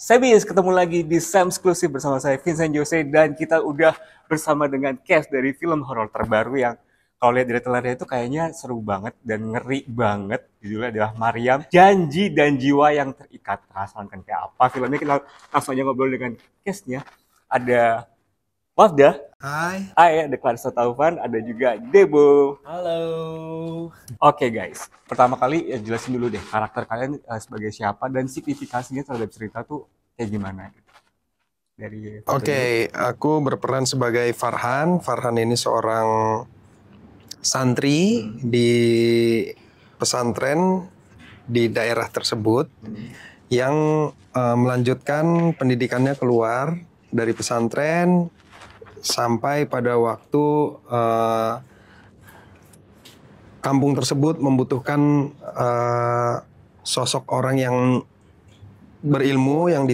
Sebis ketemu lagi di Sam Exclusive bersama saya Vincent Jose dan kita udah bersama dengan cast dari film horor terbaru yang kalau lihat dari trailernya itu kayaknya seru banget dan ngeri banget. Judulnya adalah Maryam, Janji dan Jiwa yang Terikat. Penasaran kan kayak apa filmnya? Kita langsung aja ngobrol dengan castnya. Ada Wafda, Hai. ada Clarissa Taufan, ada juga Debo. Halo. Oke guys, pertama kali ya jelasin dulu deh karakter kalian sebagai siapa dan signifikasinya terhadap cerita tuh kayak gimana gitu. Dari Oke, aku berperan sebagai Farhan. Farhan ini seorang santri di pesantren di daerah tersebut yang melanjutkan pendidikannya keluar dari pesantren sampai pada waktu kampung tersebut membutuhkan sosok orang yang berilmu yang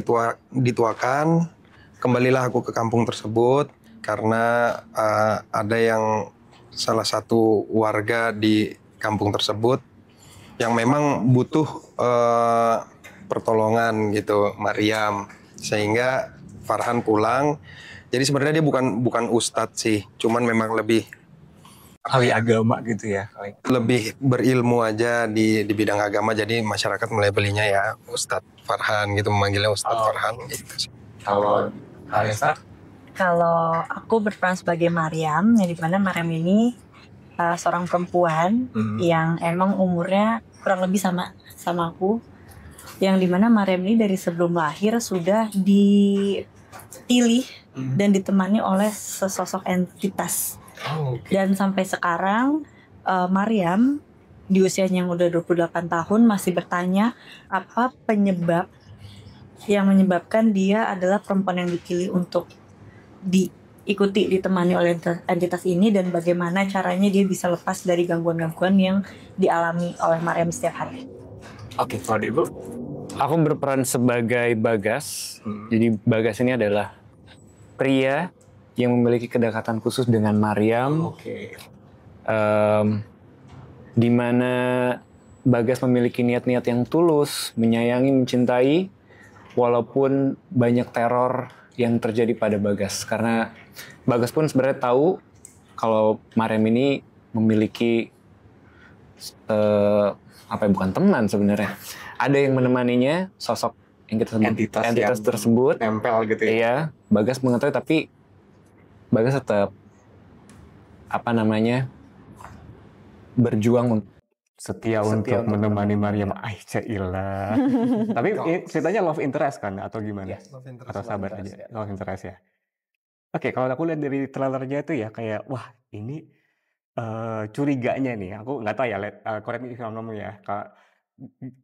dituakan. Kembalilah aku ke kampung tersebut karena ada yang salah satu warga di kampung tersebut yang memang butuh pertolongan gitu, Maryam, sehingga Farhan pulang. Jadi sebenarnya dia bukan ustadz sih, cuman memang lebih ahli agama gitu ya. lebih berilmu aja di bidang agama, jadi masyarakat melabelinya ya Ustadz Farhan gitu, memanggilnya Ustadz Farhan gitu sih. Kalau Clarissa? Kalau aku berperan sebagai Maryam, yang dimana Maryam ini seorang perempuan yang emang umurnya kurang lebih sama aku, yang dimana Maryam ini dari sebelum lahir sudah dipilih dan ditemani oleh sesosok entitas. Dan sampai sekarang Maryam di usianya yang udah 28 tahun masih bertanya apa penyebab yang menyebabkan dia adalah perempuan yang dipilih untuk diikuti, ditemani oleh entitas ini, dan bagaimana caranya dia bisa lepas dari gangguan-gangguan yang dialami oleh Maryam setiap hari. Oke, kalau Ibu? Aku berperan sebagai Bagas. Jadi Bagas ini adalah pria yang memiliki kedekatan khusus dengan Maryam. Di mana Bagas memiliki niat-niat yang tulus, menyayangi, mencintai, walaupun banyak teror yang terjadi pada Bagas. Karena Bagas pun sebenarnya tahu kalau Maryam ini memiliki bukan teman sebenarnya. Ada yang menemaninya, sosok yang kita sebut entitas tersebut nempel gitu ya. Iya, Bagas mengetahui, tapi Bagas tetap berjuang setia untuk menemani Maryam. Cailah. Tapi ceritanya love interest kan atau gimana? Yes, love interest, atau sabar love interest, aja, ya. love interest ya. Oke, kalau aku lihat dari trailernya itu ya kayak wah ini curiganya nih. Aku nggak tahu ya, correct me if I'm wrong ya.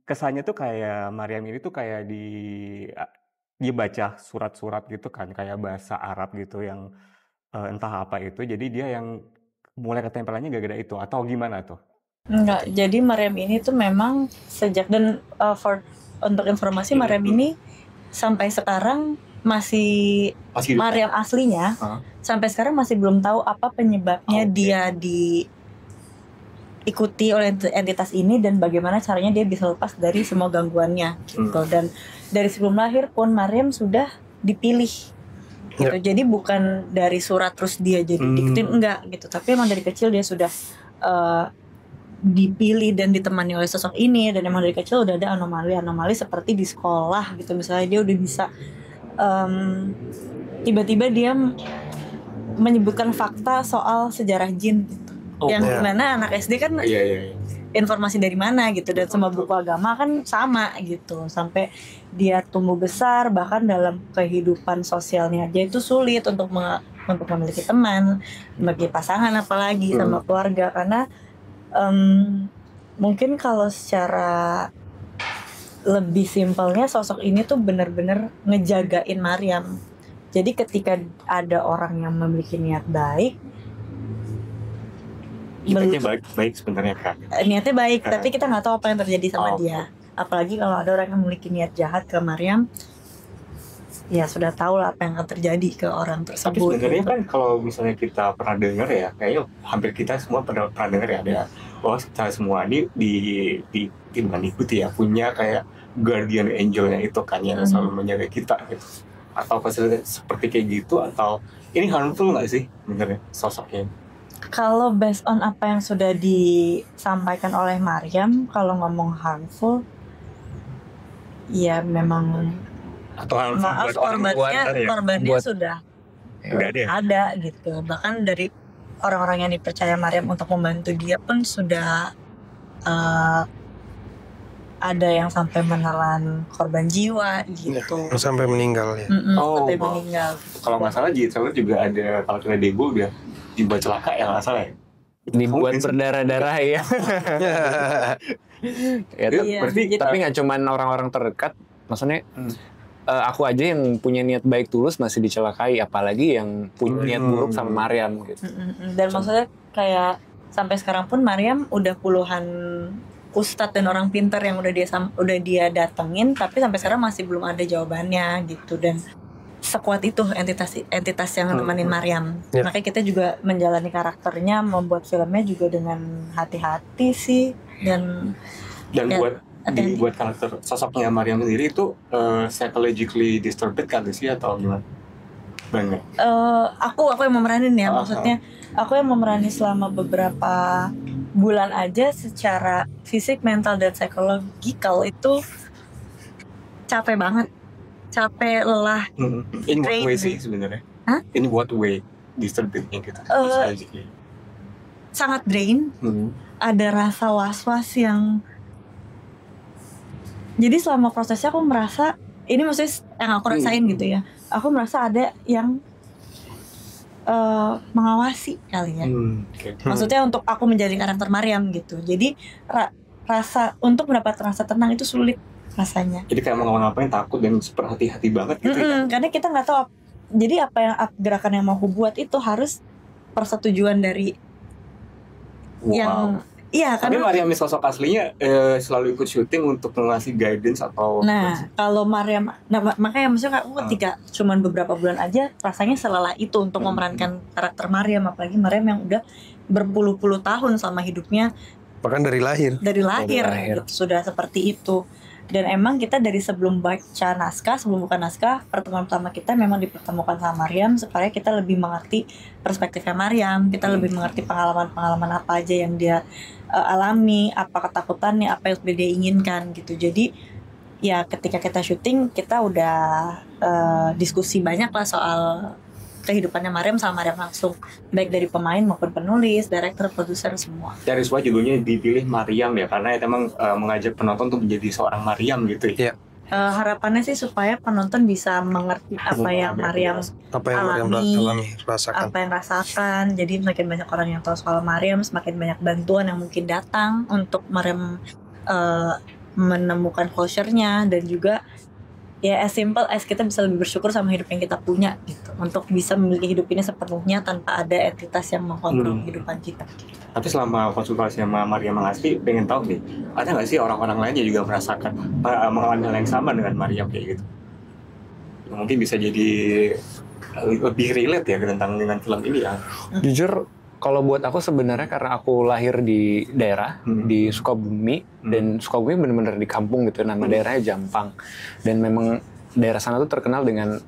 Kesannya tuh kayak Maryam ini tuh kayak dia baca surat-surat gitu kan, kayak bahasa Arab gitu yang entah apa itu. Jadi dia yang mulai ketempelannya gara-gara itu atau gimana tuh? Enggak, jadi Maryam ini tuh memang sejak dan untuk informasi Maryam ini sampai sekarang masih Maryam aslinya. Sampai sekarang masih belum tahu apa penyebabnya dia diikuti oleh entitas ini dan bagaimana caranya dia bisa lepas dari semua gangguannya gitu. Dan dari sebelum lahir pun Maryam sudah dipilih gitu. Jadi bukan dari surat terus dia jadi diikutin, enggak gitu, tapi emang dari kecil dia sudah dipilih dan ditemani oleh sosok ini. Dan emang dari kecil udah ada anomali seperti di sekolah gitu. Misalnya dia udah bisa tiba-tiba dia menyebutkan fakta soal sejarah jin gitu. Yang mana anak SD kan informasi dari mana gitu, dan semua buku agama kan sama gitu. Sampai dia tumbuh besar, bahkan dalam kehidupan sosialnya aja itu sulit untuk memiliki teman, memiliki pasangan, apalagi sama keluarga. Karena mungkin kalau secara lebih simpelnya sosok ini tuh benar-benar ngejagain Maryam. Jadi ketika ada orang yang memiliki niat baik, niatnya baik sebenarnya kan. Niatnya baik, tapi kita nggak tahu apa yang terjadi sama dia. Apalagi kalau ada orang yang memiliki niat jahat ke Maryam, ya sudah tahu lah apa yang akan terjadi ke orang tersebut. Tapi sebenarnya kan kalau misalnya kita pernah dengar ya, kayaknya hampir kita semua pernah dengar ya, ada bahwa semua ini mengikuti ya, punya kayak guardian angelnya itu kan yang selalu menjaga kita gitu. Atau fasilitas seperti kayak gitu, atau ini harmful nggak sih benernya sosoknya? Kalau based on apa yang sudah disampaikan oleh Maryam, kalau ngomong harmful, ya memang Atau harmful maaf buat orang korbannya sudah udah ada. ada gitu. Bahkan dari orang-orang yang dipercaya Maryam untuk membantu dia pun sudah ada yang sampai menelan korban jiwa gitu. Sampai meninggal ya. Sampai meninggal. Kalau nggak salah JTL juga ada, kalau kena Debo dia dibuat celaka ya, nggak salah ya. Dibuat berdarah-darah ya. Ya, Iya, tapi nggak cuman orang-orang terdekat, maksudnya aku aja yang punya niat baik tulus masih dicelakai, apalagi yang punya niat buruk sama Maryam gitu. Dan maksudnya kayak sampai sekarang pun Maryam udah puluhan ustadz dan orang pintar yang udah dia datengin, tapi sampai sekarang masih belum ada jawabannya gitu. Dan sekuat itu entitas yang nemenin Maryam. Makanya kita juga menjalani karakternya, membuat filmnya juga dengan hati-hati sih, dan buat karakter sosoknya Maryam sendiri itu psychologically disturbed kan sih, atau gimana? Banget. Aku yang memeranin ya, maksudnya aku yang memerani selama beberapa bulan aja, secara fisik, mental, dan psikologikal itu capek banget, capek, lelah. In what way sih sebenarnya? In what way disturbednya gitu? Sangat drain. Ada rasa was-was yang, jadi selama prosesnya aku merasa, ini maksudnya yang aku rasain gitu ya, aku merasa ada yang mengawasi kali ya. Maksudnya untuk aku menjadi karakter Maryam gitu. Jadi rasa untuk mendapat rasa tenang itu sulit rasanya. Jadi kayak mau ngapain takut dan berhati-hati banget gitu ya. Karena kita nggak tahu. Jadi apa yang gerakan yang mau aku buat itu harus persetujuan dari yang. Iya, tapi karena Maryam sosok aslinya selalu ikut syuting untuk ngasih guidance atau. Nah, kalau Maryam, makanya maksudnya aku ketika cuman beberapa bulan aja rasanya selelah itu untuk memerankan karakter Maryam, apalagi Maryam yang udah berpuluh-puluh tahun selama hidupnya, bahkan dari lahir gitu, sudah seperti itu. Dan emang kita dari sebelum baca naskah, sebelum buka naskah, pertemuan pertama kita memang dipertemukan sama Maryam supaya kita lebih mengerti perspektifnya Maryam, kita lebih mengerti pengalaman-pengalaman apa aja yang dia alami, apa ketakutannya, apa yang sudah dia inginkan gitu. Jadi ya ketika kita syuting, kita udah diskusi banyak lah soal kehidupannya Maryam sama Maryam langsung, baik dari pemain maupun penulis, director, produser, semua. Dari semua judulnya dipilih Maryam ya, karena itu emang mengajak penonton untuk menjadi seorang Maryam gitu ya. Harapannya sih supaya penonton bisa mengerti apa yang Maryam alami, rasakan. Jadi semakin banyak orang yang tahu soal Maryam, semakin banyak bantuan yang mungkin datang untuk Maryam menemukan closure-nya, dan juga ya as simple as kita bisa lebih bersyukur sama hidup yang kita punya gitu, untuk bisa memiliki hidup ini sepenuhnya tanpa ada entitas yang mengkontrol kehidupan kita gitu. Tapi selama konsultasi sama Maryam Mengasih, pengen tahu nih, ada nggak sih orang-orang lainnya juga merasakan mengalami hal yang sama dengan Maryam kayak gitu? Mungkin bisa jadi lebih relate ya dengan film ini ya. Jujur kalau buat aku sebenarnya karena aku lahir di daerah di Sukabumi, dan Sukabumi benar-benar di kampung gitu, nama daerahnya Jampang, dan memang daerah sana tuh terkenal dengan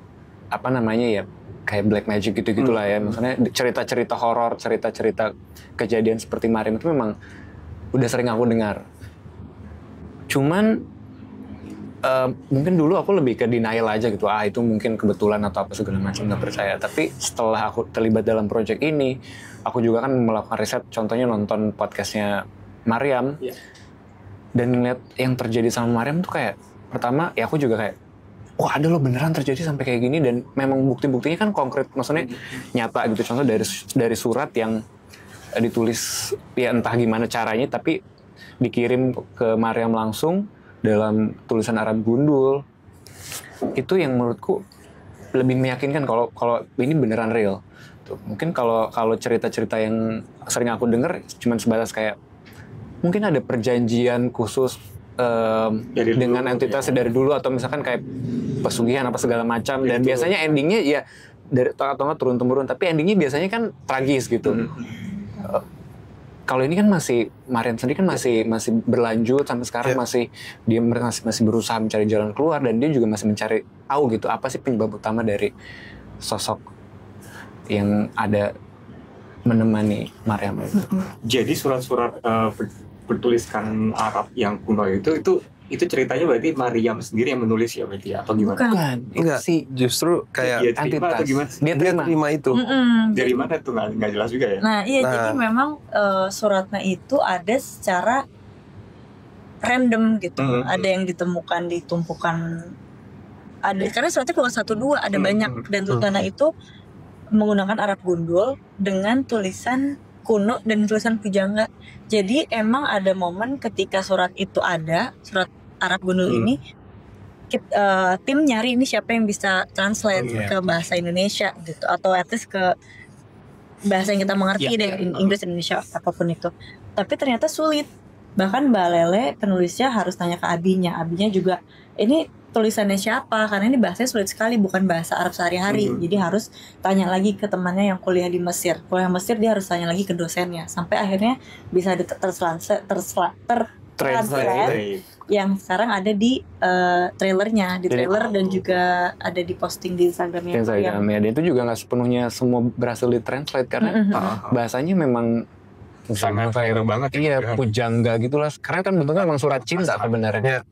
apa namanya ya, kayak black magic gitu-gitulah ya, maksudnya cerita-cerita horor, cerita-cerita kejadian seperti Maryam itu memang udah sering aku dengar. Cuman mungkin dulu aku lebih ke denial aja gitu, itu mungkin kebetulan atau apa segala macam, nggak percaya. Tapi setelah aku terlibat dalam project ini, aku juga kan melakukan riset, contohnya nonton podcastnya Maryam, dan ngeliat yang terjadi sama Maryam tuh kayak, pertama ya aku juga kayak, wah ada loh beneran terjadi sampai kayak gini, dan memang bukti-buktinya kan konkret, maksudnya nyata gitu. Contoh dari surat yang ditulis ya entah gimana caranya, tapi dikirim ke Maryam langsung dalam tulisan Arab gundul. Itu yang menurutku lebih meyakinkan kalau ini beneran real. Tuh, mungkin kalau cerita-cerita yang sering aku dengar cuman sebatas kayak mungkin ada perjanjian khusus dengan entitas dari dulu, atau misalkan kayak pesugihan apa segala macam, dan biasanya endingnya ya dari atau nggak turun-temurun, tapi endingnya biasanya kan tragis gitu. kalau ini kan masih Mariam sendiri kan masih berlanjut sampai sekarang, masih dia masih berusaha mencari jalan keluar, dan dia juga masih mencari tahu gitu apa sih penyebab utama dari sosok yang ada menemani Mariam itu. Jadi surat-surat bertuliskan Arab yang kuno itu ceritanya berarti Maryam sendiri yang menulis ya berarti ya, atau gimana? Bukan, Enggak, sih justru kayak Dia terima atau gimana? Dia dia terima. terima itu. Dari mana tuh nggak jelas juga ya? Nah iya, jadi memang suratnya itu ada secara random gitu. Ada yang ditemukan di tumpukan, ada karena suratnya keluar 1-2, ada banyak, dan tulisannya itu menggunakan Arab gundul dengan tulisan kuno dan tulisan pujangga. Jadi emang ada momen ketika surat itu ada, surat Arab gundul ini, tim nyari ini siapa yang bisa translate ke bahasa Indonesia gitu, atau at least ke bahasa yang kita mengerti deh, Inggris, Indonesia, apapun itu. Tapi ternyata sulit. Bahkan Mbak Lele penulisnya harus tanya ke Abinya juga, ini tulisannya siapa, karena ini bahasanya sulit sekali, bukan bahasa Arab sehari-hari. Jadi harus tanya lagi ke temannya yang kuliah di Mesir. Kuliah Mesir dia harus tanya lagi ke dosennya, sampai akhirnya bisa translate yang sekarang ada di trailernya, di trailer, dan juga ada di posting di Instagramnya. Instagram ya, dan itu juga nggak sepenuhnya semua berhasil ditranslate karena bahasanya memang Sangat viral banget. Iya, pujangga gitulah. Karena kan bentuknya memang surat cinta sebenarnya.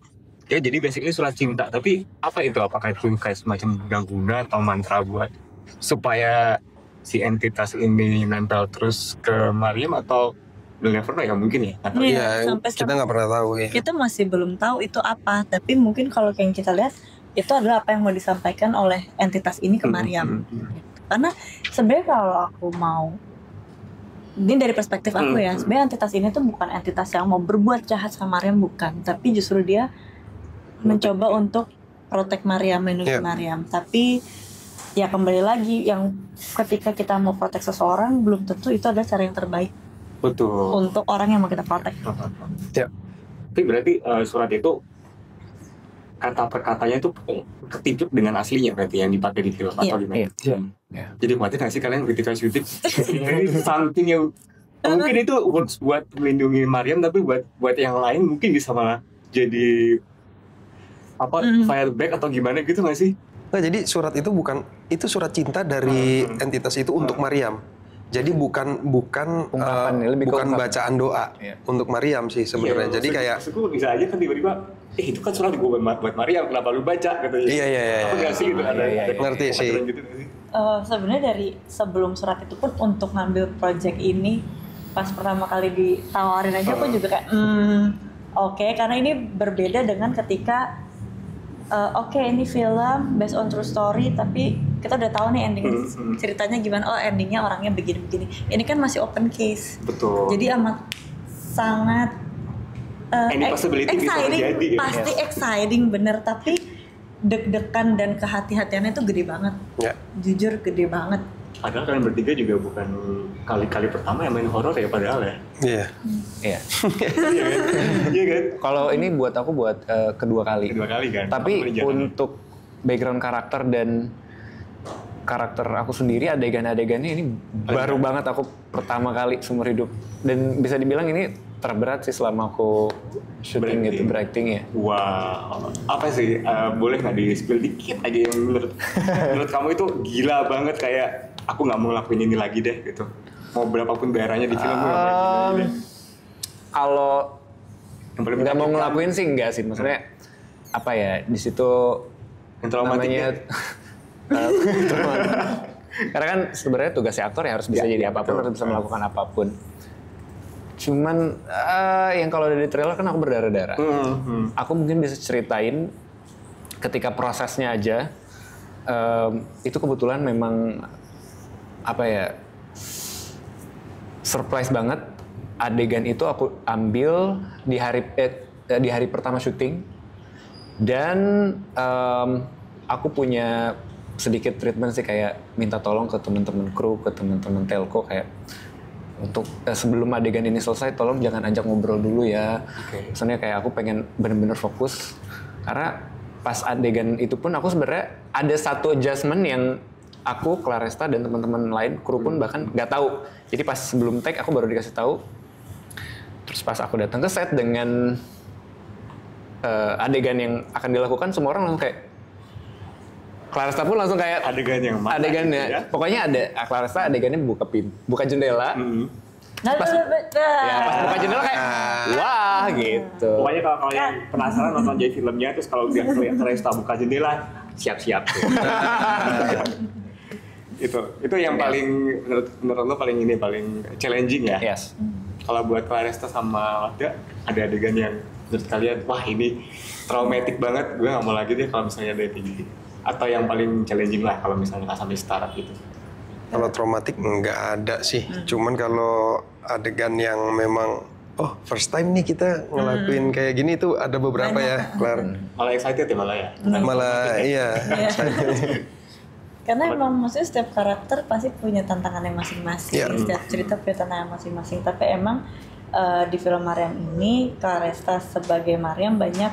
Ya jadi basically surat cinta, tapi apa itu? Apakah itu kayak semacam gangguan atau mantra buat supaya si entitas ini nempel terus ke Maryam, atau we'll never know ya, mungkin ya? Iya, kita nggak pernah tahu ya. Kita masih belum tahu itu apa, tapi mungkin kalau yang kita lihat itu adalah apa yang mau disampaikan oleh entitas ini ke Maryam. Karena sebenarnya kalau aku mau, ini dari perspektif aku ya, sebenarnya entitas ini tuh bukan entitas yang mau berbuat jahat sama Maryam, bukan, tapi justru dia mencoba untuk protect Maryam, melindungi Maryam. Tapi ya kembali lagi, yang ketika kita mau protect seseorang, belum tentu itu adalah cara yang terbaik. Betul. Untuk orang yang mau kita protect. Tapi berarti surat itu kata per katanya itu ketipluk dengan aslinya berarti yang dipakai di film atau gimana? Iya. Jadi khawatir nggak sih kalian ketika syuting something yang mungkin itu buat melindungi Maryam, tapi buat yang lain mungkin bisa malah jadi fireback atau gimana gitu nggak sih? Nah, jadi surat itu itu surat cinta dari entitas itu untuk Maryam. Jadi bukan bacaan doa untuk Maryam sih sebenarnya. Jadi kayak maksudku bisa aja kan tiba-tiba itu kan surat gue buat Maryam, kenapa lu baca katanya. Iya. Apa nggak sih gitu, ada ngerti sih. Gitu, sebenarnya dari sebelum surat itu pun untuk ngambil project ini, pas pertama kali ditawarin aja aku juga kayak oke, karena ini berbeda dengan ketika ini film based on true story, tapi kita udah tahu nih ending ceritanya gimana. Oh, endingnya orangnya begini-begini. Ini kan masih open case. Betul. Jadi amat sangat exciting, pasti exciting bener, tapi deg-degan dan kehati-hatiannya itu gede banget. Jujur gede banget. Padahal kalian bertiga juga bukan kali-kali pertama yang main horor ya, padahal ya. Iya. Iya kan? Kalau ini buat aku kedua kali. Kedua kali kan. Tapi untuk background karakter dan karakter aku sendiri, adegan-adegannya ini baru banget aku pertama kali seumur hidup. Dan bisa dibilang ini terberat sih selama aku syuting gitu, berakting ya. Wah, apa sih? Boleh nggak di-spill dikit aja yang menurut kamu itu gila banget, kayak aku nggak mau ngelakuin ini lagi deh gitu. Mau berapapun bayarannya di film gue nggak mau ngelakuin ini deh. Kalau nggak mau ngelakuin sih enggak sih, maksudnya apa ya, di situ yang namanya karena kan sebenarnya tugasnya aktor ya harus bisa jadi apapun, harus bisa melakukan apapun. Cuman yang kalau dari trailer kan aku berdarah-darah. Aku mungkin bisa ceritain ketika prosesnya aja. Itu kebetulan memang apa ya, surprise banget. Adegan itu aku ambil di hari pertama syuting, dan aku punya sedikit treatment sih, kayak minta tolong ke teman-teman kru, ke teman-teman telco, kayak untuk sebelum adegan ini selesai tolong jangan ajak ngobrol dulu ya. Soalnya kayak aku pengen bener-bener fokus, karena pas adegan itu pun aku sebenarnya ada satu adjustment yang aku, Claresta dan teman-teman lain kru pun bahkan nggak tahu. Jadi pas sebelum take aku baru dikasih tahu Terus pas aku datang ke set dengan adegan yang akan dilakukan, semua orang langsung kayak Claresta pun langsung kayak Adegan yang mana adegannya gitu ya? pokoknya ada Claresta adegannya buka jendela. Pas buka jendela kayak wah gitu. Pokoknya kalau yang penasaran nonton jadi filmnya, terus kalau dia Claresta buka jendela, siap-siap tuh. itu yang paling menurut lo paling challenging ya. Yes. Kalau buat Claresta sama Oda, ada adegan yang menurut kalian wah ini traumatik banget, gue nggak mau lagi deh kalau misalnya ada tinggi. Atau yang paling challenging lah kalau misalnya nggak sampai startup gitu. Kalau traumatik nggak ada sih. Cuman kalau adegan yang memang first time nih kita ngelakuin kayak gini tuh ada beberapa ya, Clar. Malah excited ya malah ya. Malah iya. Karena emang maksudnya setiap karakter pasti punya tantangannya masing-masing, setiap cerita punya tantangan masing-masing. Tapi emang di film Mariam ini, Claresta sebagai Mariam banyak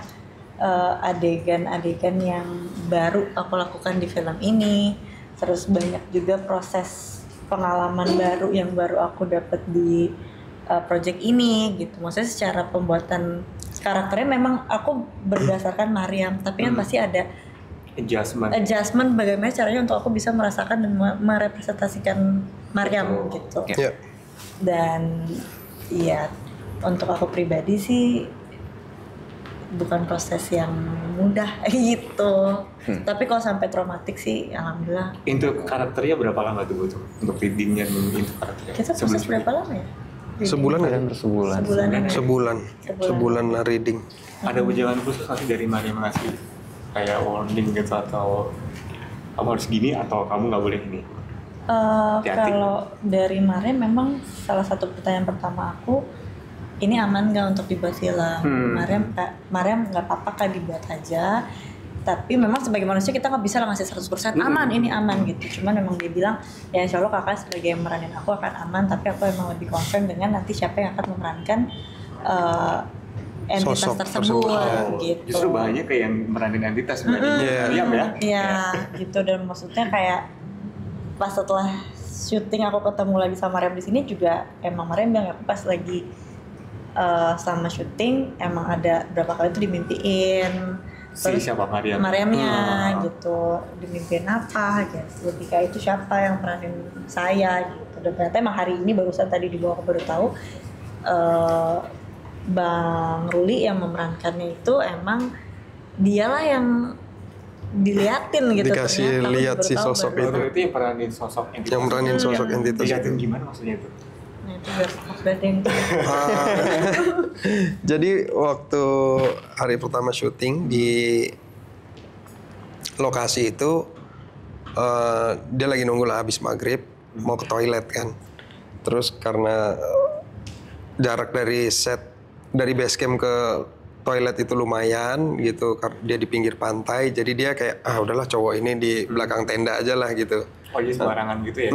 adegan-adegan yang baru aku lakukan di film ini. Terus banyak juga proses pengalaman baru yang baru aku dapat di project ini gitu. Maksudnya secara pembuatan karakternya memang aku berdasarkan Mariam, tapi kan pasti ada adjustment bagaimana caranya untuk aku bisa merasakan dan merepresentasikan Mariam gitu. Yeah. Dan iya, untuk aku pribadi sih bukan proses yang mudah gitu. Tapi kalau sampai traumatik sih alhamdulillah. Untuk karakternya berapa lama tuh butuh untuk readingnya untuk karakternya? Kita proses berapa lama ya? Sebulan ya? Sebulan reading. Ada ujian khusus nanti dari Mariam ngasih kayak warning gitu, atau kamu harus gini atau kamu nggak boleh gini? Kalau dari Mariam memang salah satu pertanyaan pertama aku, ini aman nggak untuk dibuat film? Mariam nggak apa-apa kan dibuat aja. Tapi memang sebagai manusia kita nggak bisa lah ngasih 100% aman, ini aman gitu. Cuman memang dia bilang ya insya Allah kakak sebagai meranin aku akan aman, tapi aku emang lebih concern dengan nanti siapa yang akan memerankan entitas Sosok tersebut gitu. Justru bahaya kayak yang meranin entitas Mariam ya. Iya gitu, dan maksudnya kayak pas setelah syuting aku ketemu lagi sama Mariam di sini juga emang Mariam bilang aku pas lagi selama syuting emang ada berapa kali tuh dimimpiin. Terus siapa Mariamnya gitu, dimimpiin apa gitu, lebih kayak itu siapa yang peranin saya gitu. Dan ternyata emang hari ini barusan tadi di bawah aku baru tahu Bang Ruli yang memerankannya itu emang dialah yang diliatin gitu. Dikasih ternyata lihat si sosok itu. Itu yang peranin sosok entitas. Yang meranin sosok entitas Diliatin itu. gimana maksudnya itu? Nah itu berarti yang Jadi waktu hari pertama syuting di lokasi itu dia lagi nunggu lah habis maghrib mau ke toilet kan. Terus karena jarak dari set dari base camp ke toilet itu lumayan gitu, dia di pinggir pantai, jadi dia kayak udahlah cowok ini di belakang tenda aja lah gitu. Oh jadi sembarangan gitu ya?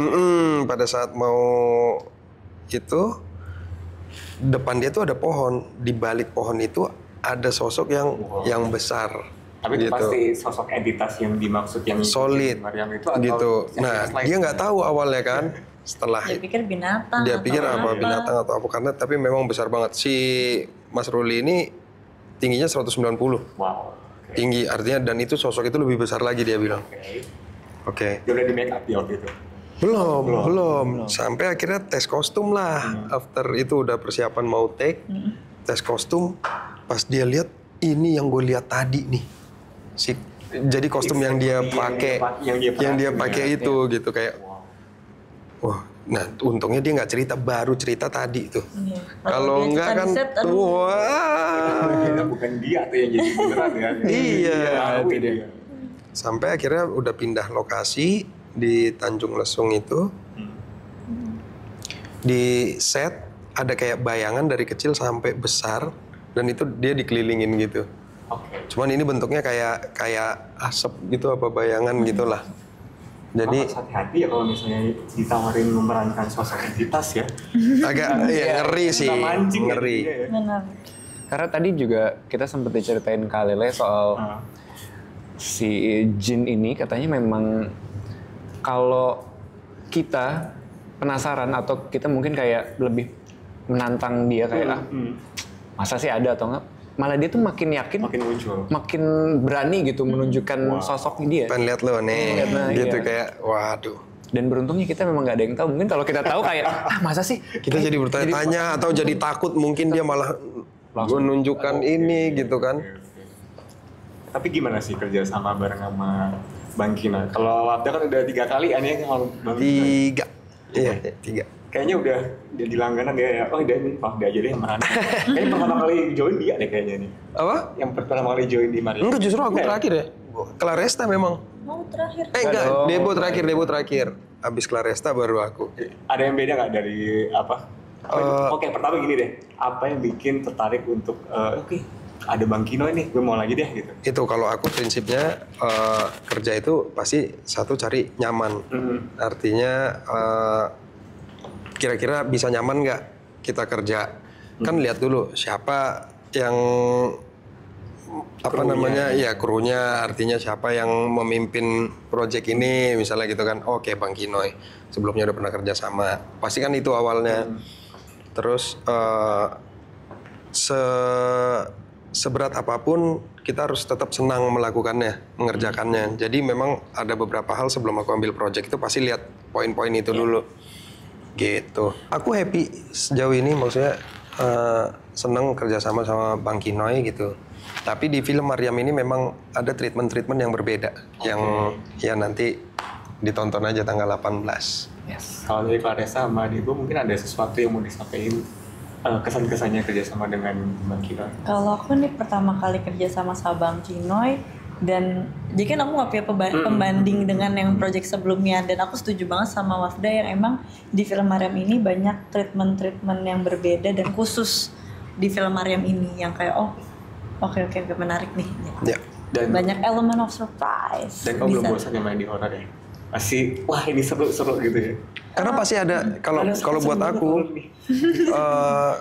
Pada saat mau itu depan dia tuh ada pohon, di balik pohon itu ada sosok yang besar. Tapi itu gitu. pasti sosok entitas yang dimaksud yang solid Mariam itu gitu. atau Nah dia nggak tahu awalnya kan. Setelah dia pikir binatang. dia pikir apa binatang atau apa, karena tapi memang besar banget. Si Mas Ruli ini tingginya 190. Wow. Tinggi artinya, dan itu sosok itu lebih besar lagi dia bilang. Oke. Dia udah di make up di waktu itu? Belum. Sampai akhirnya tes kostum lah. After itu udah persiapan mau take, tes kostum. Pas dia lihat, ini yang gue lihat tadi nih. Jadi kostum yang dia pakai, yang dia pakai itu gitu kayak. Wah, nah untungnya dia nggak cerita, baru cerita tadi tuh. Iya. Kalau enggak kan, Kita bukan dia tuh yang jadi beneran ya. Iya. Itu dia. Sampai akhirnya udah pindah lokasi di Tanjung Lesung itu. Di set ada kayak bayangan dari kecil sampai besar, dan itu dia dikelilingin gitu. Cuman ini bentuknya kayak asap gitu, apa bayangan gitulah. Jadi hati-hati ya kalau misalnya ditawarin memerankan sosok entitas ya. agak ngeri sih, ngeri. Benar. Karena tadi juga kita sempat diceritain Kak Lele soal si Jin ini, katanya memang kalau kita penasaran atau kita mungkin kayak lebih menantang dia kayak masa sih ada atau enggak, malah dia tuh makin yakin, makin muncul, makin berani gitu menunjukkan sosoknya dia. Pengen lihat lo nih, gitu kayak waduh. Dan beruntungnya kita memang nggak ada yang tahu. Mungkin kalau kita tahu kayak masa sih? Kita jadi bertanya-tanya atau jadi takut, mungkin dia malah menunjukkan ini gitu kan. Tapi gimana sih kerja sama bareng sama Bang Kino? Kalau Wafda kan udah 3 kali kan ya sama Bang Kino? 3. Iya, 3. Kayaknya udah jadi langganan dia ya. Oh udah nih Wafda aja deh yang mana. Kayaknya pertama kali join dia deh kayaknya nih. Apa? Yang pertama kali join di Maria. Enggak, justru aku terakhir ya. Claresta memang. Mau terakhir. Enggak, Debo terakhir. Abis Claresta baru aku. Ada yang beda nggak dari apa? Oke, pertama gini deh. Apa yang bikin tertarik untuk oke, ada Bang Kino ini, gue mau lagi deh gitu. Itu kalau aku prinsipnya kerja itu pasti satu cari nyaman. Artinya kira-kira bisa nyaman nggak kita kerja. Kan lihat dulu siapa yang krunya, artinya siapa yang memimpin proyek ini misalnya gitu kan. Oke, Bang Kinoy sebelumnya udah pernah kerja sama, pasti kan itu awalnya. Terus seberat apapun kita harus tetap senang melakukannya, mengerjakannya. Jadi memang ada beberapa hal sebelum aku ambil proyek itu pasti lihat poin-poin itu dulu gitu. Aku happy sejauh ini, maksudnya seneng kerjasama sama Bang Kinoy gitu. Tapi di film Maryam ini memang ada treatment-treatment yang berbeda, yang ya nanti ditonton aja tanggal 18. Yes. Kalau dari Claresa sama Debo mungkin ada sesuatu yang mau disampaikan, kesan-kesannya kerjasama dengan Bang Kinoy. Kalau aku nih pertama kali kerjasama sama Bang Kinoy, dan jadi kan aku nggak punya pembanding dengan yang project sebelumnya, dan aku setuju banget sama Wafda yang emang di film Maryam ini banyak treatment yang berbeda dan khusus di film Maryam ini yang kayak oke, menarik nih. Ya. Dan banyak elemen of surprise. Dan kau belum bosan yang main di horor ya? Masih, wah ini seru gitu ya? Karena pasti ada, kalau buat aku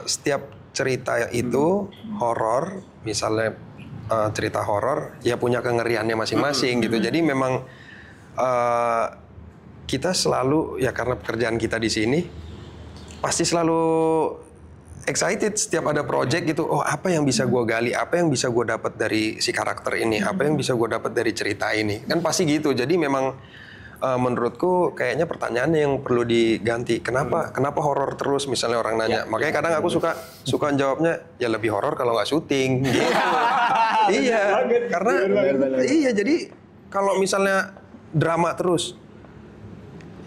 setiap cerita itu horor, misalnya cerita horor, ya punya kengeriannya masing-masing gitu. Jadi memang kita selalu, ya karena pekerjaan kita di sini, pasti selalu excited setiap ada project gitu. Oh, apa yang bisa gue gali, apa yang bisa gue dapat dari si karakter ini, apa yang bisa gue dapat dari cerita ini, kan pasti gitu. Jadi memang menurutku kayaknya pertanyaannya yang perlu diganti. Kenapa horor terus misalnya orang nanya. Makanya kadang aku suka jawabnya ya lebih horor kalau nggak syuting gitu. Iya, karena iya, jadi kalau misalnya drama terus,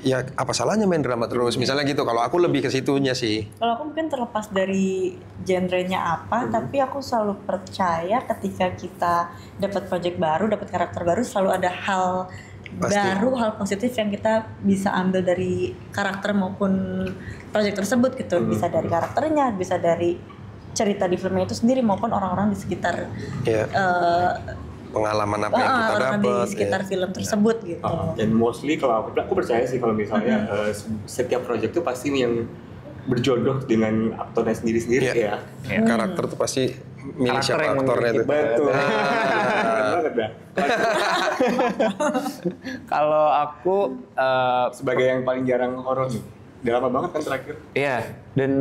ya apa salahnya main drama terus misalnya gitu. Kalau aku lebih ke situnya sih. Kalau aku mungkin terlepas dari genrenya apa, tapi aku selalu percaya ketika kita dapat project baru, dapat karakter baru, selalu ada hal baru, hal positif yang kita bisa ambil dari karakter maupun project tersebut gitu. Bisa dari karakternya, bisa dari cerita di filmnya itu sendiri maupun orang-orang di sekitar pengalaman apa yang kita dapat di sekitar film tersebut gitu. Dan mostly kalau aku percaya sih kalau misalnya setiap project itu pasti yang berjodoh dengan aktornya sendiri-sendiri ya. Karakter tuh pasti milih siapa aktornya itu. Betul. Kalau aku sebagai yang paling jarang horor nih, udah lama banget kan terakhir. Iya, dan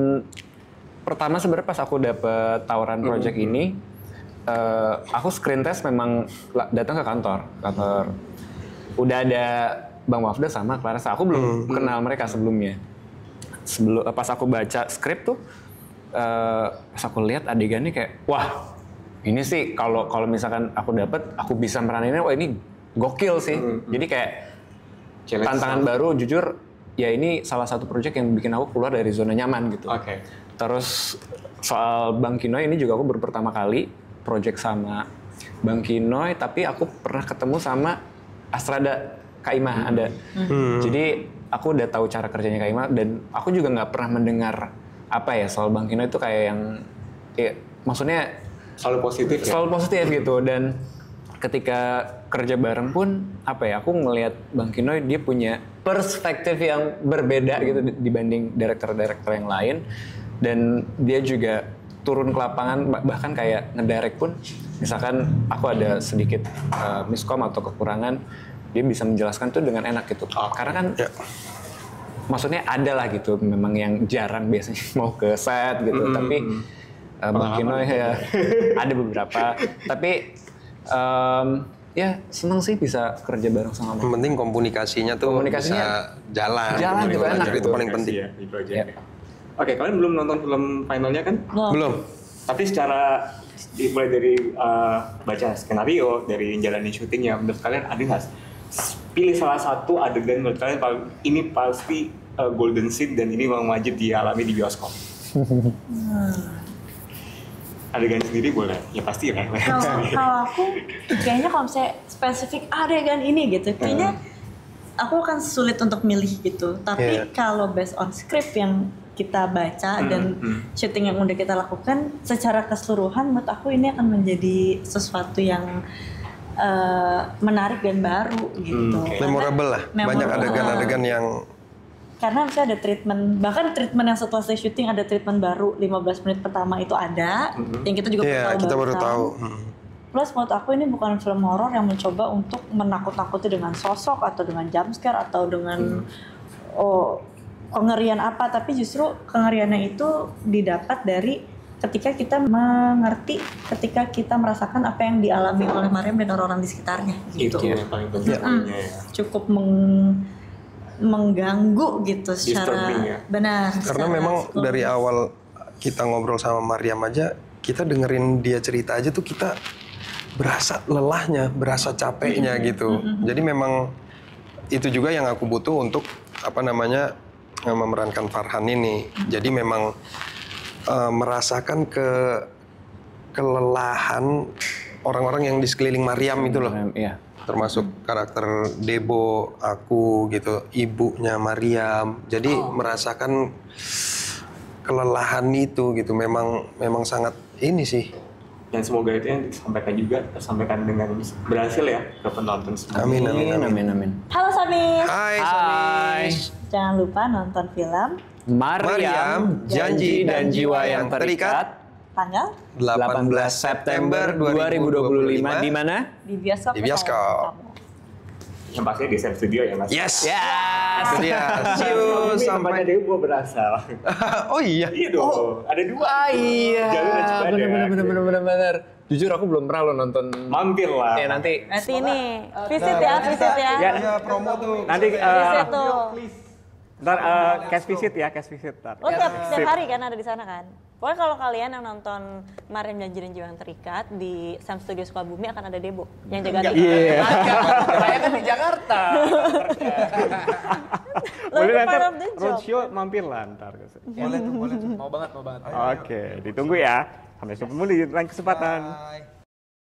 pertama sebenarnya pas aku dapet tawaran project ini, aku screen test memang datang ke kantor. Udah ada Bang Wafda sama Claresa. Aku belum kenal mereka sebelumnya. Pas aku baca skrip tuh, pas aku lihat adegannya kayak, wah ini sih kalau misalkan aku dapet, aku bisa meraninnya, wah ini gokil sih. Jadi kayak tantangan baru, jujur ya ini salah satu project yang bikin aku keluar dari zona nyaman gitu. Terus soal Bang Kinoy ini juga aku baru pertama kali project sama Bang Kinoy, tapi aku pernah ketemu sama Astrada Kaimah ada. Jadi aku udah tahu cara kerjanya Kaimah, dan aku juga nggak pernah mendengar apa ya soal Bang Kinoy itu kayak yang maksudnya selalu positif gitu. Dan ketika kerja bareng pun apa ya, aku ngelihat Bang Kinoy dia punya perspektif yang berbeda gitu dibanding director-director yang lain, dan dia juga turun ke lapangan, bahkan kayak ngedirect pun misalkan aku ada sedikit miskom atau kekurangan, dia bisa menjelaskan tuh dengan enak gitu. Karena kan maksudnya ada lah gitu, memang yang jarang biasanya mau ke set gitu, tapi mungkin ya ada beberapa, tapi ya senang sih bisa kerja bareng sama Yang penting komunikasinya tuh bisa jalan gitu, enak itu paling penting. Ya, di project. Oke, kalian belum nonton film finalnya kan? Belum. Tapi secara mulai dari baca skenario, dari jalanin syutingnya, menurut kalian ada nggak? Pilih salah satu adegan menurut kalian ini pasti golden scene dan ini memang wajib dialami di bioskop. Adegan sendiri boleh, ya pasti lah. Kalau aku kayaknya kalau misalnya spesifik adegan ini gitu, kayaknya aku akan sulit untuk milih gitu. Tapi kalau based on script yang kita baca dan syuting yang udah kita lakukan, secara keseluruhan menurut aku ini akan menjadi sesuatu yang menarik dan baru gitu. Memorable lah. Banyak adegan-adegan yang karena misalnya ada treatment, bahkan treatment yang setelah saya syuting ada treatment baru 15 menit pertama itu ada, yang kita juga baru tahu. Plus menurut aku ini bukan film horor yang mencoba untuk menakut-nakuti dengan sosok atau dengan jump scare atau dengan kengerian apa, tapi justru kengeriannya itu didapat dari ketika kita mengerti, ketika kita merasakan apa yang dialami oleh Mariam dan orang-orang di sekitarnya gitu. Itu yang paling penting ya. Cukup mengganggu gitu secara benar. Karena memang dari awal kita ngobrol sama Mariam aja, kita dengerin dia cerita aja tuh kita berasa lelahnya, berasa capeknya gitu. Jadi memang itu juga yang aku butuh untuk memerankan Farhan ini. Jadi memang merasakan kelelahan orang-orang yang di sekeliling Mariam itu loh. Iya. Termasuk karakter Debo, aku gitu, ibunya Mariam. Jadi merasakan kelelahan itu gitu. Memang sangat ini sih. Dan semoga itu yang tersampaikan dengan berhasil ya ke penonton semua. Amin. Halo Samis. Hai Samis. Jangan lupa nonton film Mariam, Janji dan Jiwa yang Terikat tanggal 18 September 2025 di mana? di bioskop. Di bioskop. Yang pasti di Sam Studio ya Mas. Yes. Itu dia. See you sampai Debo berasal. Oh iya. Iya dong. Ada dua. Iya. Bener. Jujur aku belum pernah lo nonton. Mampir lah. Ya nanti ini visit ya. Ya promo tuh. Nanti Visit tuh. ntar cash visit. Lo tiap hari kan ada di sana kan? Pokoknya kalau kalian yang nonton Mariam Janji dan Jiwa yang Terikat di Sam Studio Sukabumi akan ada Debo yang jaga Iya. Saya kan di Jakarta. Boleh ntar roadshow mampir lah ntar. Boleh tuh. Mau banget. Oke, ditunggu ya. Sampai ketemu di lain kesempatan. Bye.